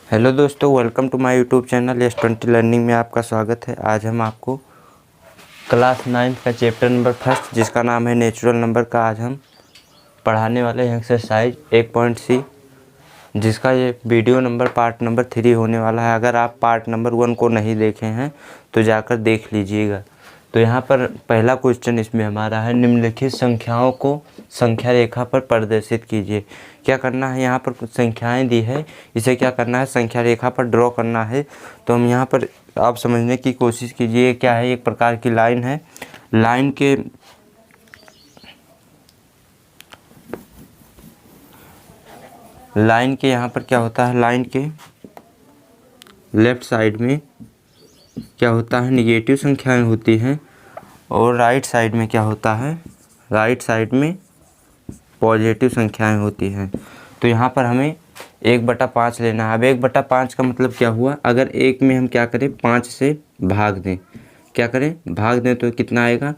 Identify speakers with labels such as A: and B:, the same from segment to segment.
A: Hello दोस्तों, welcome to my YouTube channel S20 learning में आपका स्वागत है। आज हम आपको क्लास 9 का चैप्टर नंबर फर्स्ट जिसका नाम है नेचुरल नंबर का आज हम पढ़ाने वाले हैं एक्सरसाइज 1.C, जिसका ये वीडियो नंबर पार्ट नंबर 3 होने वाला है। अगर आप पार्ट नंबर 1 को नहीं देखे हैं तो जाकर देख लीजिएगा। तो यहाँ पर पहला क्वेश्चन इसमें हमारा है, निम्नलिखित संख्याओं को संख्या रेखा पर प्रदर्शित कीजिए। क्या करना है, यहाँ पर कुछ संख्याएं दी है, इसे क्या करना है, संख्या रेखा पर ड्रॉ करना है। तो हम यहाँ पर आप समझने की कोशिश कीजिए। क्या है, एक प्रकार की लाइन है। लाइन के यहाँ पर क्या होता है, लाइन के लेफ्ट साइड में क्या होता है, निगेटिव संख्याएं होती हैं और राइट साइड में क्या होता है, राइट साइड में पॉजिटिव संख्याएं होती हैं। तो यहाँ पर हमें 1/5 लेना है। अब 1/5 का मतलब क्या हुआ, अगर एक में हम क्या करें, 5 से भाग दें, क्या करें, भाग दें तो कितना आएगा,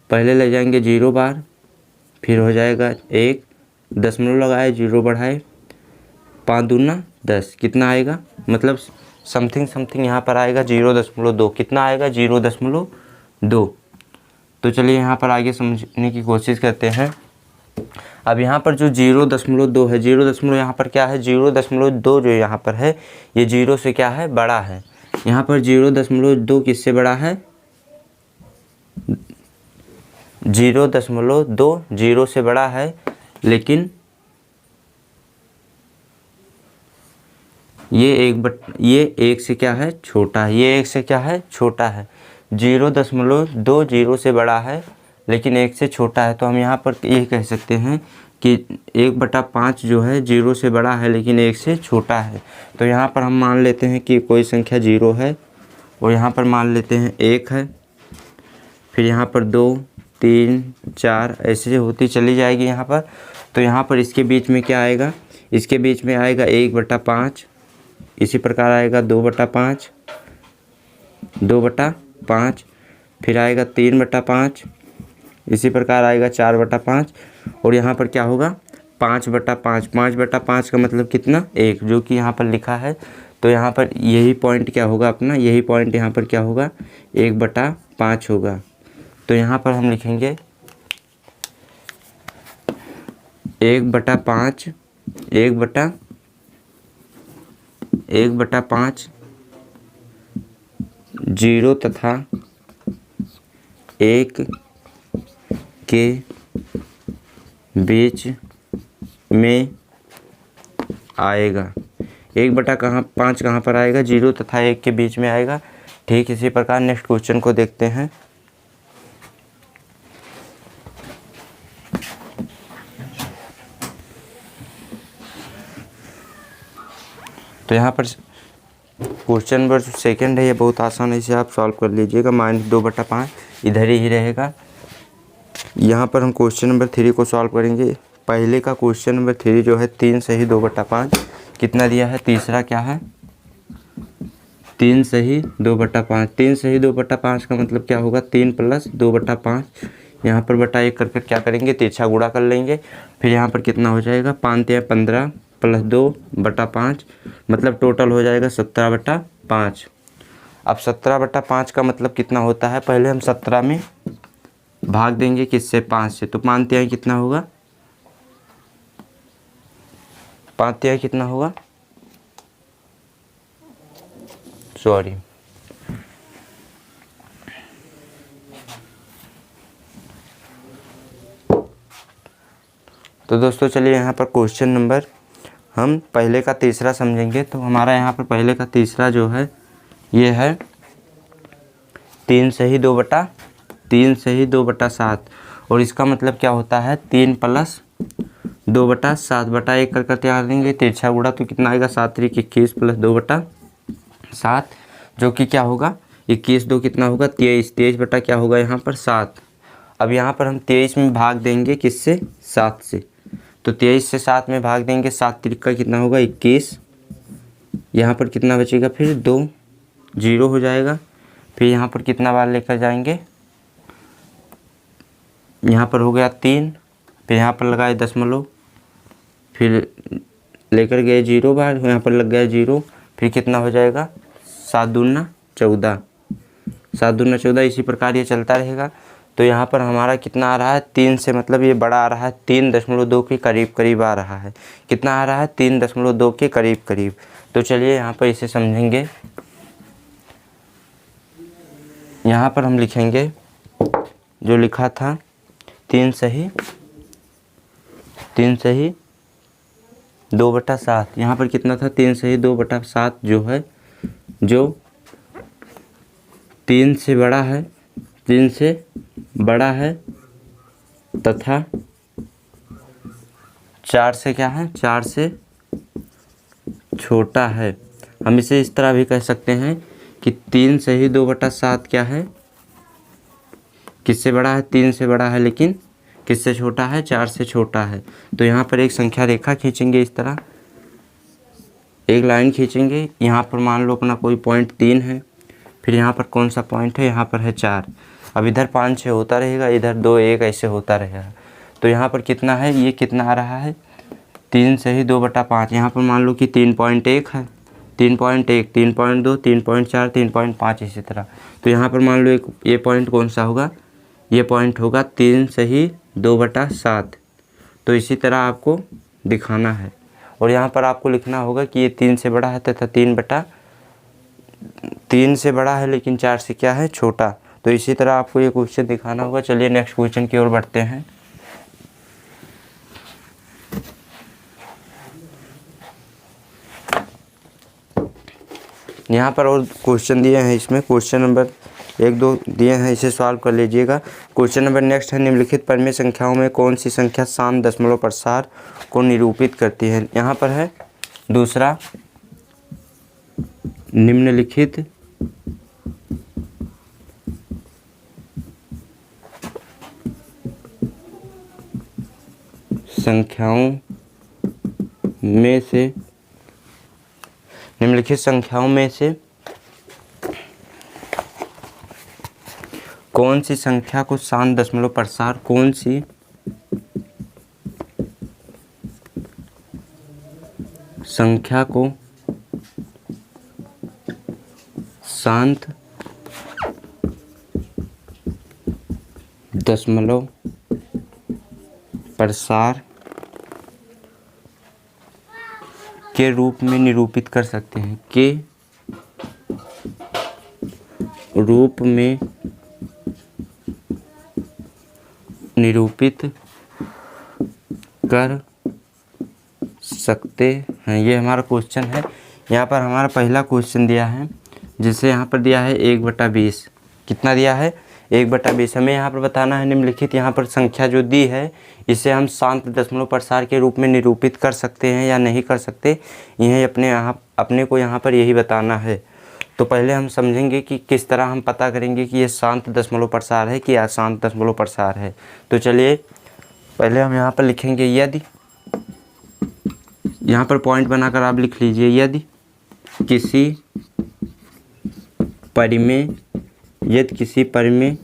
A: पहले ले जाएंगे 0 बार, फिर हो जाएगा 1, दशमलव लगाए, 0 बढ़ाए, 5 दूना 10, कितना आएगा, मतलब समथिंग यहाँ पर आएगा 0.2, कितना आएगा 0.2। तो चलिए यहाँ पर आगे समझने की कोशिश करते हैं। अब यहाँ पर जो 0.2 है, 0 यहाँ पर क्या है, 0.2 जो यहाँ पर है ये 0 से क्या है, बड़ा है। यहाँ पर 0.2 किससे बड़ा है, 0.2 0 से बड़ा है, लेकिन ये 1 से क्या है, छोटा है। ये 1 से क्या है, छोटा है। 0.2 0 से बड़ा है लेकिन 1 से छोटा है। तो हम यहाँ पर ये कह सकते हैं कि 1/5 जो है 0 से बड़ा है लेकिन 1 से छोटा है। तो यहाँ पर हम मान लेते हैं कि कोई संख्या 0 है और यहाँ पर मान लेते हैं 1 है, फिर यहाँ पर 2 3 4 ऐसे होती चली जाएगी यहाँ पर। तो यहाँ पर इसके बीच में क्या आएगा, इसके बीच में आएगा 1/5, इसी प्रकार आएगा 2/5, 2/5, फिर आएगा 3/5, इसी प्रकार आएगा 4/5 और यहाँ पर क्या होगा 5/5। 5/5 का मतलब कितना, 1, जो कि यहाँ पर लिखा है। तो यहाँ पर यही पॉइंट क्या होगा अपना, यही पॉइंट यहाँ पर क्या होगा, 1/5 होगा। तो यहाँ पर हम लिखेंगे 1/5, 1/5 0 तथा 1 के बीच में आएगा। 1/5 कहाँ पर आएगा, 0 तथा 1 के बीच में आएगा। ठीक इसी प्रकार नेक्स्ट क्वेश्चन को देखते हैं। तो यहाँ पर क्वेश्चन नंबर सेकंड है, ये बहुत आसान है, इसे आप सॉल्व कर लीजिएगा। -2/5 इधर ही रहेगा। यहाँ पर हम क्वेश्चन नंबर 3 को सॉल्व करेंगे। पहले का क्वेश्चन नंबर 3 जो है 3 सही 2/5 कितना दिया है, तीसरा क्या है, 3 सही 2/5। 3 सही 2/5 का मतलब क्या होगा, 3 + 2/5, यहाँ पर बटा 1 कर क्या करेंगे, तिरछा गुणा कर लेंगे। फिर यहाँ पर कितना हो जाएगा, 5 × 15 + 2/5, मतलब टोटल हो जाएगा 17/5। अब 17/5 का मतलब कितना होता है, पहले हम 17 में भाग देंगे किससे, 5 से। तो 5 तिहाई कितना होगा, 5 तिहाई कितना होगा, सॉरी, तो दोस्तों चलिए यहाँ पर क्वेश्चन नंबर हम पहले का तीसरा समझेंगे। तो हमारा यहाँ पर पहले का तीसरा जो है ये है 3 सही 2/7 और इसका मतलब क्या होता है, 3 + 2/7 बटा 1 कर तैयार देंगे, तिरछा गुणा तो कितना आएगा, 7 × 21 + 2/7, जो कि क्या होगा, 21 2 कितना होगा, 23, 23 बटा क्या होगा यहाँ पर 7। अब यहाँ पर हम 23 में भाग देंगे किससे, 7 से। तो 23 से 7 में भाग देंगे, 7 × 3 कितना होगा, 21, यहाँ पर कितना बचेगा, फिर 2 0 हो जाएगा। फिर यहाँ पर कितना बार लेकर जाएंगे, यहाँ पर हो गया 3, फिर यहाँ पर लगाए दशमलव, फिर लेकर गए 0 बार, यहाँ पर लग गया 0, फिर कितना हो जाएगा 7 दूना 14, 7 दूना 14, इसी प्रकार ये चलता रहेगा। तो यहाँ पर हमारा कितना आ रहा है 3 से, मतलब ये बड़ा आ रहा है 3.2 के करीब करीब आ रहा है। कितना आ रहा है 3.2 के करीब करीब। तो चलिए यहाँ पर इसे समझेंगे। यहाँ पर हम लिखेंगे जो लिखा था 3 सही 2/7। यहाँ पर कितना था 3 सही 2/7 जो है, जो 3 से बड़ा है, 3 से बड़ा है तथा 4 से क्या है, 4 से छोटा है। हम इसे इस तरह भी कह सकते हैं कि 3 सही 2/7 क्या है, किससे बड़ा है, 3 से बड़ा है, लेकिन किससे छोटा है, 4 से छोटा है। तो यहाँ पर एक संख्या रेखा खींचेंगे, इस तरह एक लाइन खींचेंगे। यहाँ पर मान लो अपना कोई पॉइंट 3 है, फिर यहाँ पर कौन सा पॉइंट है, यहाँ पर है 4। अब इधर 5 6 होता रहेगा, इधर 2 1 ऐसे होता रहेगा। तो यहाँ पर कितना है, ये कितना आ रहा है 3 सही 2/5। यहाँ पर मान लो कि 3.1 है, 3.1 3.2 3.4 3.5 इसी तरह। तो यहाँ पर मान लो एक ये पॉइंट कौन सा होगा, ये पॉइंट होगा 3 सही 2/7। तो इसी तरह आपको दिखाना है। और यहाँ पर आपको लिखना होगा कि ये 3 से बड़ा है तथा 3 से बड़ा है लेकिन 4 से क्या है, छोटा। तो इसी तरह आपको ये क्वेश्चन दिखाना होगा। चलिए नेक्स्ट क्वेश्चन की ओर बढ़ते हैं। यहाँ पर और क्वेश्चन दिए हैं, इसमें क्वेश्चन नंबर 1 2 दिए हैं, इसे सॉल्व कर लीजिएगा। क्वेश्चन नंबर नेक्स्ट है, निम्नलिखित परिमेय संख्याओं में कौन सी संख्या शांत दशमलव प्रसार को निरूपित करती है। यहाँ पर है दूसरा, निम्नलिखित संख्याओं में से कौन सी संख्या को शांत दशमलव प्रसार, कौन सी संख्या को शांत दशमलव प्रसार के रूप में निरूपित कर सकते हैं, के रूप में निरूपित कर सकते हैं। ये हमारा क्वेश्चन है। यहाँ पर हमारा पहला क्वेश्चन दिया है, जिसे यहाँ पर दिया है 1/20। कितना दिया है, 1/20। हमें यहाँ पर बताना है निम्नलिखित, यहाँ पर संख्या जो दी है इसे हम शांत दशमलव प्रसार के रूप में निरूपित कर सकते हैं या नहीं कर सकते, यह अपने को यहाँ पर यही बताना है। तो पहले हम समझेंगे कि किस तरह हम पता करेंगे कि ये शांत दशमलव प्रसार है कि अशांत दशमलव प्रसार है। तो चलिए पहले हम यहाँ पर लिखेंगे, यदि, यहाँ पर पॉइंट बनाकर आप लिख लीजिए, यदि किसी परिमेय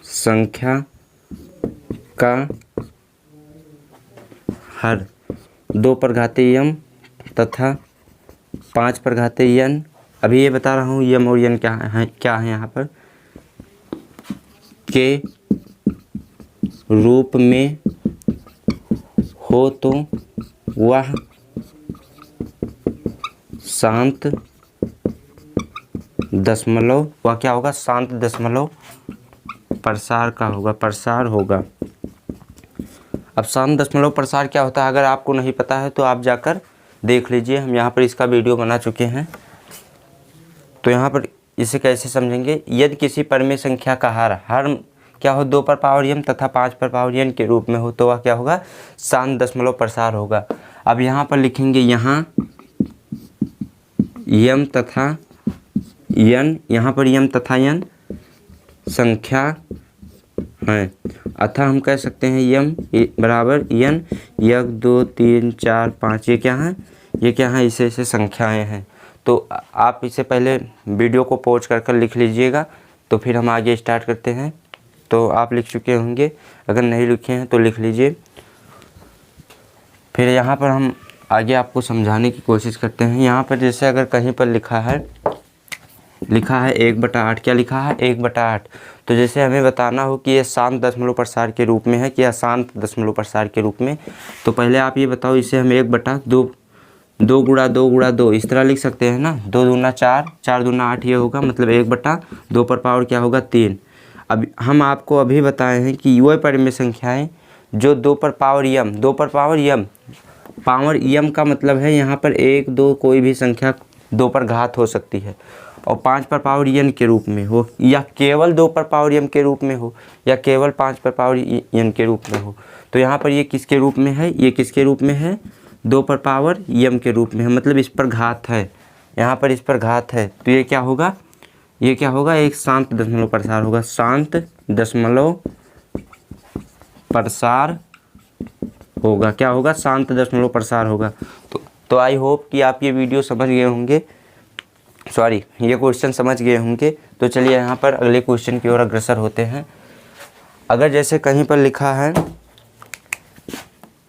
A: संख्या का हर 2 पर घातीय यम तथा 5 पर घातीय n, अभी ये बता रहा हूँ यम और n क्या है यहाँ पर, के रूप में हो तो वह शांत दशमलव, वह क्या होगा, शांत दशमलव प्रसार का होगा, प्रसार होगा। अब शांत दशमलव प्रसार क्या होता है, अगर आपको नहीं पता है तो आप जाकर देख लीजिए, हम यहाँ पर इसका वीडियो बना चुके हैं। तो यहाँ पर इसे कैसे समझेंगे, यदि किसी परिमेय संख्या का हर क्या हो, 2 पर पावर m तथा 5 पर पावर n के रूप में हो तो वह क्या होगा, शांत दशमलव प्रसार होगा। अब यहाँ पर लिखेंगे, यहाँ m तथा n, यहाँ पर m तथा n संख्या हैं, अतः हम कह सकते हैं m बराबर n, 1 2 3 4 5, ये क्या है, ये क्या है, इसे संख्याएं हैं। तो आप इसे पहले वीडियो को पॉज कर लिख लीजिएगा, तो फिर हम आगे स्टार्ट करते हैं। तो आप लिख चुके होंगे, अगर नहीं लिखे हैं तो लिख लीजिए। फिर यहाँ पर हम आगे आपको समझाने की कोशिश करते हैं। यहाँ पर जैसे अगर कहीं पर लिखा है 1/8, क्या लिखा है 1/8, तो जैसे हमें बताना हो कि ये शांत दशमलव प्रसार के रूप में है कि अशांत दशमलव प्रसार के रूप में, तो पहले आप ये बताओ इसे हम 1/2 2 गुणा 2 गुणा 2 इस तरह लिख सकते हैं ना। 2 दूना 4, 4 दूना 8 ये होगा, मतलब 1/2 पर पावर क्या होगा 3। अब हम आपको अभी बताए हैं कि वह परिमेय संख्याएं जो 2 पर पावर यम, 2 पर पावर यम, पावर यम का मतलब है यहाँ पर 1 2 कोई भी संख्या 2 पर घात हो सकती है, और 5 पर पावर यन के रूप में हो, या केवल 2 पर पावर यम के रूप में हो, या केवल 5 पर पावर यन के रूप में हो। तो यहाँ पर ये किसके रूप में है, ये किसके रूप में है 2 पर पावर यम के रूप में है, मतलब इस पर घात है, यहाँ पर इस पर घात है। तो ये क्या होगा, ये क्या होगा, एक शांत दशमलव प्रसार होगा, शांत दशमलव प्रसार होगा। क्या होगा, शांत दशमलव प्रसार होगा। तो आई होप कि आप ये वीडियो समझ गए होंगे, सॉरी ये क्वेश्चन समझ गए होंगे। तो चलिए यहाँ पर अगले क्वेश्चन की ओर अग्रसर होते हैं। अगर जैसे कहीं पर लिखा है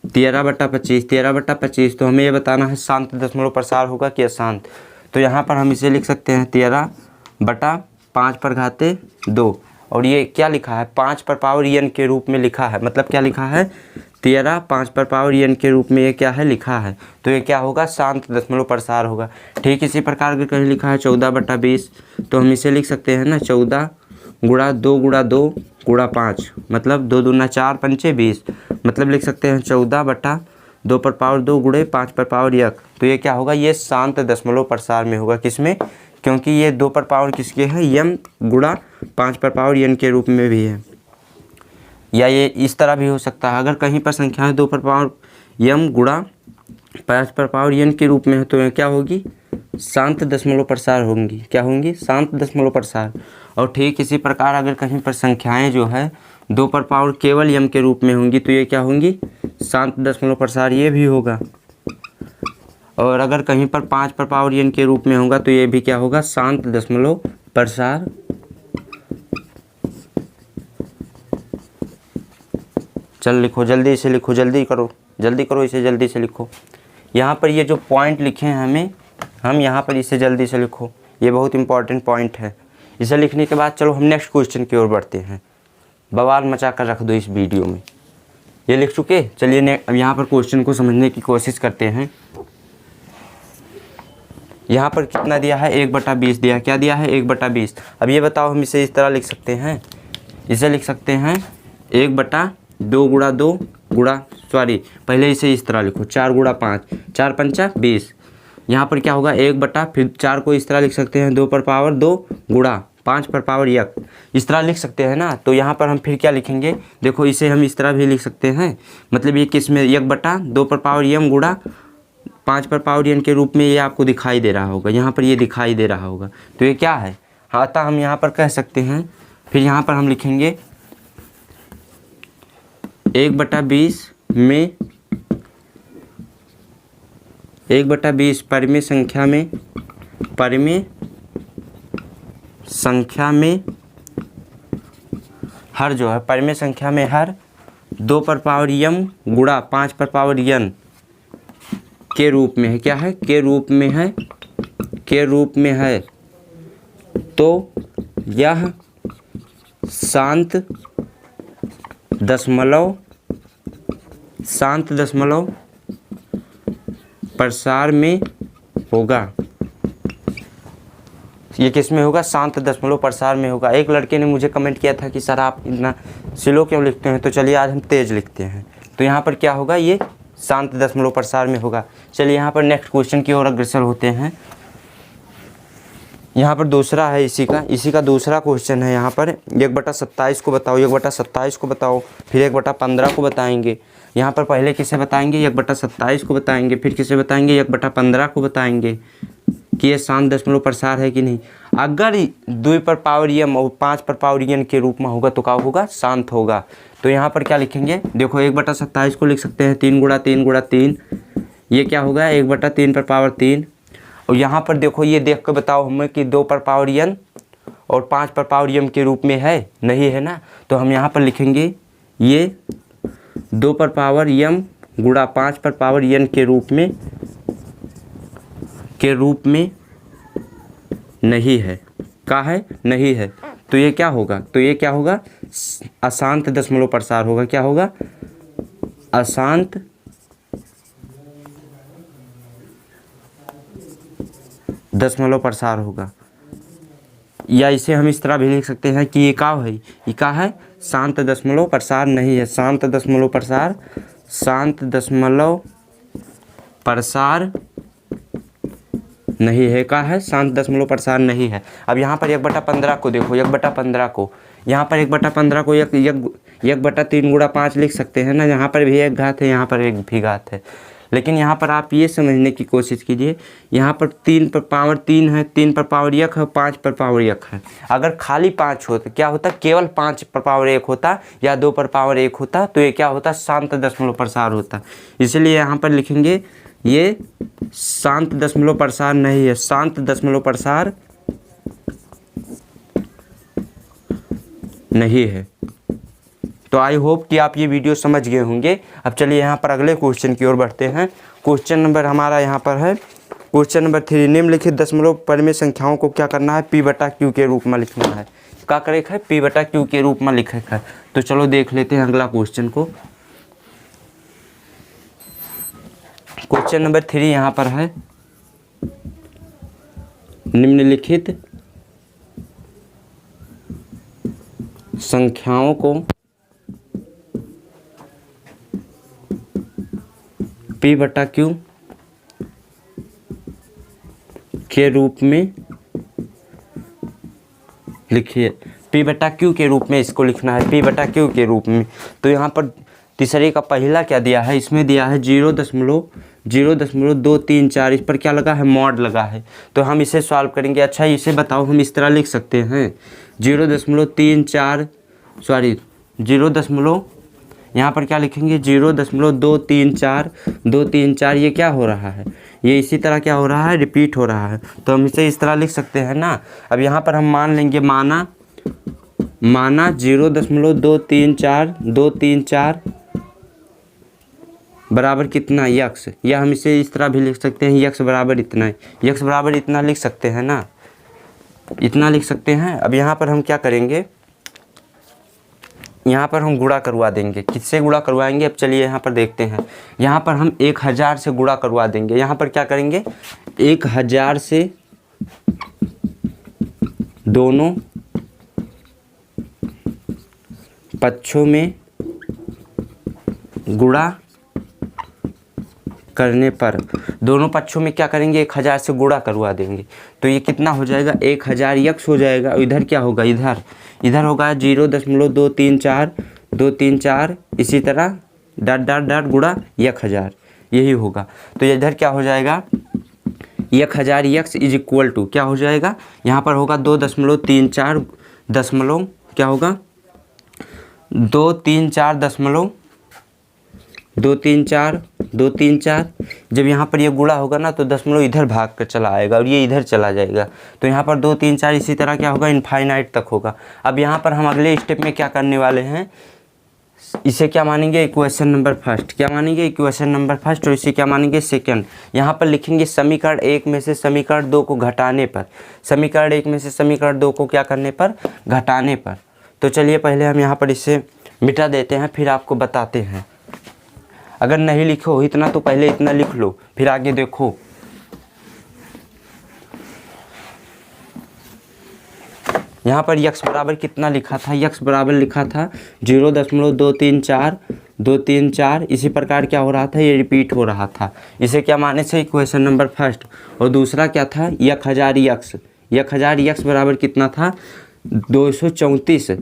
A: 13/25, 13/25, तो हमें ये बताना है शांत दशमलव प्रसार होगा कि अशांत। तो यहाँ पर हम इसे लिख सकते हैं 13/5 पर घाते 2, और ये क्या लिखा है 5 पर पावर n के रूप में लिखा है, मतलब क्या लिखा है 13 5 पर पावर n के रूप में ये क्या है लिखा है। तो ये क्या होगा, शांत दशमलव प्रसार होगा। ठीक इसी प्रकार अगर कहीं लिखा है 14/20, तो हम इसे लिख सकते हैं ना 14 गुणा 2 गुणा 2 गुणा 5, मतलब 2 दूना 4 पंचे 20, मतलब लिख सकते हैं 14/2 पर पावर 2 गुणे 5 पर पावर 1। तो ये क्या होगा, ये शांत दशमलव प्रसार में होगा, किसमें, क्योंकि ये 2 पर पावर किसके है यम गुणा 5 पर पावर n के रूप में भी है। या ये इस तरह भी हो सकता है, अगर कहीं पर संख्याएं 2 पर पावर यम गुणा 5 पर पावर n के रूप में है, तो ये क्या होगी, शांत दशमलव प्रसार होंगी। क्या होंगी, शांत दशमलव प्रसार। और ठीक इसी प्रकार अगर कहीं पर संख्याएं जो है 2 पर पावर केवल यम के रूप में होंगी, तो ये क्या होंगी, शांत दशमलव प्रसार, ये भी होगा। और अगर कहीं पर 5 पर पावर n के रूप में होगा, तो ये भी क्या होगा, शांत दशमलव प्रसार। चल लिखो जल्दी, इसे लिखो, जल्दी करो इसे जल्दी से लिखो। यहाँ पर ये जो पॉइंट लिखे हैं हम यहाँ पर इसे जल्दी से लिखो, ये बहुत इंपॉर्टेंट पॉइंट है। इसे लिखने के बाद चलो हम नेक्स्ट क्वेश्चन की ओर बढ़ते हैं। बवाल मचा कर रख दो इस वीडियो में। ये लिख चुके, चलिए अब यहाँ पर क्वेश्चन को समझने की कोशिश करते हैं। यहाँ पर कितना दिया है 1/20 दिया, क्या दिया है 1/20। अब ये बताओ हम इसे इस तरह लिख सकते हैं, इसे लिख सकते हैं 1/2 गुणा 2 गुणा, सॉरी पहले इसे इस तरह लिखो 4 गुणा 5, 4 पंचा 20। यहाँ पर क्या होगा 1/, फिर 4 को इस तरह लिख सकते हैं 2 पर पावर 2 गुणा 5 पर पावर 1, इस तरह लिख सकते हैं ना। तो यहाँ पर हम फिर क्या लिखेंगे, देखो इसे हम इस तरह भी लिख सकते हैं, मतलब ये किस में 1/2 पर पावर m गुणा 5 पर पावर n के रूप में ये आपको दिखाई दे रहा होगा, यहाँ पर ये दिखाई दे रहा होगा। तो ये क्या है, हाँ अतः हम यहाँ पर कह सकते हैं, फिर यहाँ पर हम लिखेंगे 1/20 में 1/20 परिमेय संख्या में हर जो है परिमेय संख्या में हर 2 पर पावर m गुणा 5 पर पावर n के रूप में है। क्या है, के रूप में है, तो यह शांत दशमलव प्रसार में होगा। ये किस में होगा, शांत दशमलव प्रसार में होगा। एक लड़के ने मुझे कमेंट किया था कि सर आप इतना स्लो क्यों लिखते हैं, तो चलिए आज हम तेज लिखते हैं। तो यहाँ पर क्या होगा, ये शांत दशमलव प्रसार में होगा। चलिए यहाँ पर नेक्स्ट क्वेश्चन की ओर अग्रसर होते हैं। यहाँ पर दूसरा है इसी का दूसरा क्वेश्चन है। यहाँ पर 1/27 को बताओ, 1/27 को बताओ, फिर 1/15 को बताएंगे। यहाँ पर पहले किसे बताएंगे, 1/27 को बताएंगे, फिर किसे बताएंगे 1/15 को बताएंगे कि ये शांत दशमलव प्रसार है कि नहीं। अगर 2 पर पावर m और 5 पर पावर n के रूप में होगा तो क्या होगा, शांत होगा। तो यहाँ पर क्या लिखेंगे, देखो 1/27 को लिख सकते हैं 3 गुणा 3 गुणा 3, ये क्या होगा 1/3 पर पावर 3। और यहाँ पर देखो ये देख कर बताओ हमें कि 2 पर पावर n और 5 पर पावर m के रूप में है, नहीं है ना। तो हम यहाँ पर लिखेंगे ये 2 पर पावर m गुणा 5 पर पावर n के रूप में नहीं है। का है? नहीं है। तो ये क्या होगा? अशांत दशमलव प्रसार होगा। क्या होगा? अशांत दशमलव प्रसार होगा। या इसे हम इस तरह भी लिख सकते हैं कि ये का है शांत दशमलव प्रसार नहीं है। शांत दशमलव प्रसार नहीं है। का है? शांत दशमलव प्रसार नहीं है। अब यहाँ पर 1/15 को देखो, 1/15 को यहाँ पर 1/15 को 1/3 गुणा 5 लिख सकते हैं ना। यहाँ पर भी एक घात है, यहाँ पर एक भी घात है। लेकिन यहाँ पर आप ये समझने की कोशिश कीजिए, यहाँ पर 3 पर पावर 3 है, 3 पर पावर 1 है, 5 पर पावर 1 है। अगर खाली 5 हो तो क्या होता? केवल 5 पर पावर 1 होता या 2 पर पावर 1 होता तो ये क्या होता? शांत दशमलव प्रसार होता। इसलिए यहाँ पर लिखेंगे ये शांत दशमलव प्रसार नहीं है। शांत दशमलव प्रसार नहीं है। तो आई होप कि आप ये वीडियो समझ गए होंगे। अब चलिए यहाँ पर अगले क्वेश्चन की ओर बढ़ते हैं। क्वेश्चन नंबर हमारा यहाँ पर है क्वेश्चन नंबर 3। निम्नलिखित दशमलव परिमेय संख्याओं को क्या करना है? P/Q के रूप में लिखना है। क्या करेगा है? P/Q के रूप में लिखेगा। तो चलो देख लेते हैं अगला क्वेश्चन को। क्वेश्चन नंबर 3 यहाँ पर है निम्नलिखित संख्याओं को P/Q के रूप में लिखिए। P/Q के रूप में इसको लिखना है, P/Q के रूप में। तो यहाँ पर तीसरे का पहला क्या दिया है? इसमें दिया है 0.234। इस पर क्या लगा है? मॉड लगा है। तो हम इसे सॉल्व करेंगे। अच्छा इसे बताओ, हम इस तरह लिख सकते हैं 0.34 यहाँ पर क्या लिखेंगे? 0.234 ये क्या हो रहा है? ये इसी तरह क्या हो रहा है? रिपीट हो रहा है। तो हम इसे इस तरह लिख सकते हैं ना। अब यहाँ पर हम मान लेंगे, माना 0.234 बराबर कितना? यक्स। या हम इसे इस तरह भी लिख सकते हैं यक्स बराबर इतना है। यक्स बराबर इतना लिख सकते हैं ना, इतना लिख सकते हैं। अब यहाँ पर हम क्या करेंगे? यहाँ पर हम गुणा करवा देंगे। किससे गुणा करवाएंगे? अब चलिए यहाँ पर देखते हैं। यहाँ पर हम 1000 से गुणा करवा देंगे। यहाँ पर क्या करेंगे? 1000 से दोनों पक्षों में गुणा करने पर, दोनों पक्षों में क्या करेंगे? 1000 से गुणा करवा देंगे। तो ये कितना हो जाएगा? 1000 यक्स हो जाएगा। इधर क्या होगा? इधर होगा 0.234 इसी तरह डॉट गुणा 1000, यही होगा। तो इधर क्या हो जाएगा? 1000 यक्स इज इक्वल टू क्या हो जाएगा? यहाँ पर होगा 2.34 दशमलव क्या होगा? 234 जब यहाँ पर ये गुणा होगा ना तो दशमलव इधर भाग कर चला आएगा और ये इधर चला जाएगा। तो यहाँ पर 234 इसी तरह क्या होगा? इनफाइनाइट तक होगा। अब यहाँ पर हम अगले स्टेप में क्या करने वाले हैं? इसे क्या मानेंगे? Equation number first. क्या मानेंगे? Equation number first. और इसे क्या मानेंगे? सेकंड। यहाँ पर लिखेंगे समीकरण 1 में से समीकरण 2 को घटाने पर। समीकरण 1 में से समीकरण 2 को क्या करने पर? घटाने पर। तो चलिए पहले हम यहाँ पर इसे मिटा देते हैं, फिर आपको बताते हैं। अगर नहीं लिखो इतना तो पहले इतना लिख लो, फिर आगे देखो। यहाँ पर यक्स बराबर कितना लिखा था? यक्स बराबर लिखा था 0.234 इसी प्रकार क्या हो रहा था? ये रिपीट हो रहा था। इसे क्या माने से? Equation number first. और दूसरा क्या था? 1000 यक्स बराबर कितना था? 234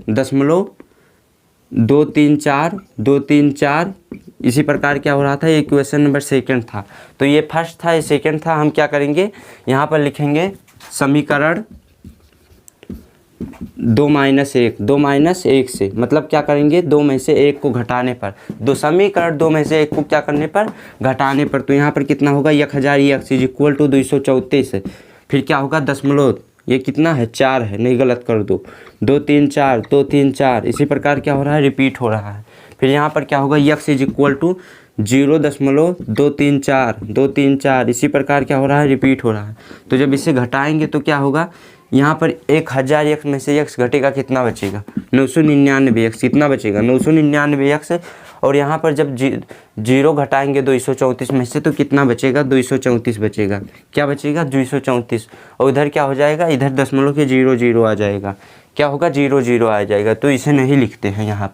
A: इसी प्रकार क्या हो रहा था? ये इक्वेशन नंबर सेकंड था। तो ये फर्स्ट था, ये सेकंड था। हम क्या करेंगे? यहाँ पर लिखेंगे समीकरण 2 - 1 से, मतलब क्या करेंगे? 2 में से 1 को घटाने पर। समीकरण 2 में से 1 को क्या करने पर? घटाने पर। तो यहाँ पर कितना होगा? 1000 यक्स इज इक्वल टू 234 फिर क्या होगा? दशमलव ये कितना है? 4 है, नहीं गलत कर दो। 234 इसी प्रकार क्या हो रहा है? रिपीट हो रहा है। फिर यहाँ पर क्या होगा? यक्स इज इक्वल टू 0.234 इसी प्रकार क्या हो रहा है, रिपीट हो रहा है। तो जब इसे घटाएंगे तो क्या होगा, यहाँ पर 1000 में से x घटेगा, कितना बचेगा 999x। कितना बचेगा 999x। और यहाँ पर जब 0 घटाएंगे 234 में से तो कितना बचेगा, 234 बचेगा। क्या बचेगा, 234। और इधर क्या हो जाएगा, इधर दशमलव के 0 आ जाएगा। क्या होगा, 0 आ जाएगा। तो इसे नहीं लिखते हैं यहाँ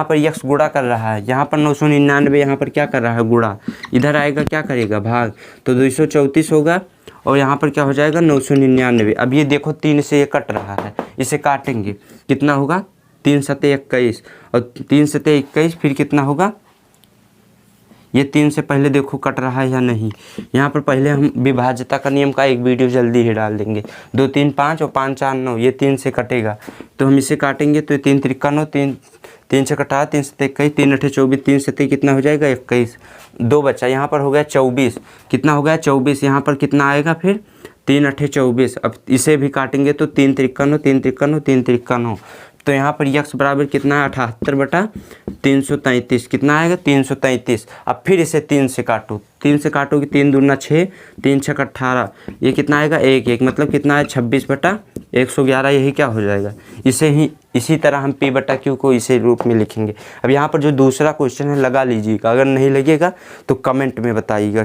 A: पर x गुणा कर रहा है, यहाँ पर 999 यहाँ पर क्या कर रहा है, गुणा। इधर आएगा क्या करेगा, भाग। तो 234 होगा और यहाँ पर क्या हो जाएगा 999। अब ये देखो 3 से ये कट रहा है, इसे काटेंगे कितना होगा, 3 सते 21 और 3 सते 21 फिर कितना होगा, ये 3 से पहले देखो कट रहा है या नहीं। यहाँ पर पहले हम विभाज्यता का नियम का एक वीडियो जल्दी ही डाल देंगे। 2 3 5 और 5 4 9, ये 3 से कटेगा तो हम इसे काटेंगे तो 3 3 9, 3 से कटा 3 सते 21, 3 8 24, 3 सते कितना हो जाएगा 21, 2 बचा। यहाँ पर हो गया 24, कितना हो गया 24। यहाँ पर कितना आएगा फिर 3 8 24। अब इसे भी काटेंगे तो 3 53, 3 53, 3 53। तो यहाँ पर x बराबर कितना है, 78/333। कितना आएगा 333। अब फिर इसे 3 से काटो, 3 से काटोगे 3 दूना 6, 3 6 18, ये कितना आएगा 1 1, मतलब कितना है 26/111। यही क्या हो जाएगा, इसी तरह हम p/q को इसी रूप में लिखेंगे। अब यहाँ पर जो दूसरा क्वेश्चन है लगा लीजिएगा, अगर नहीं लगेगा तो कमेंट में बताइएगा।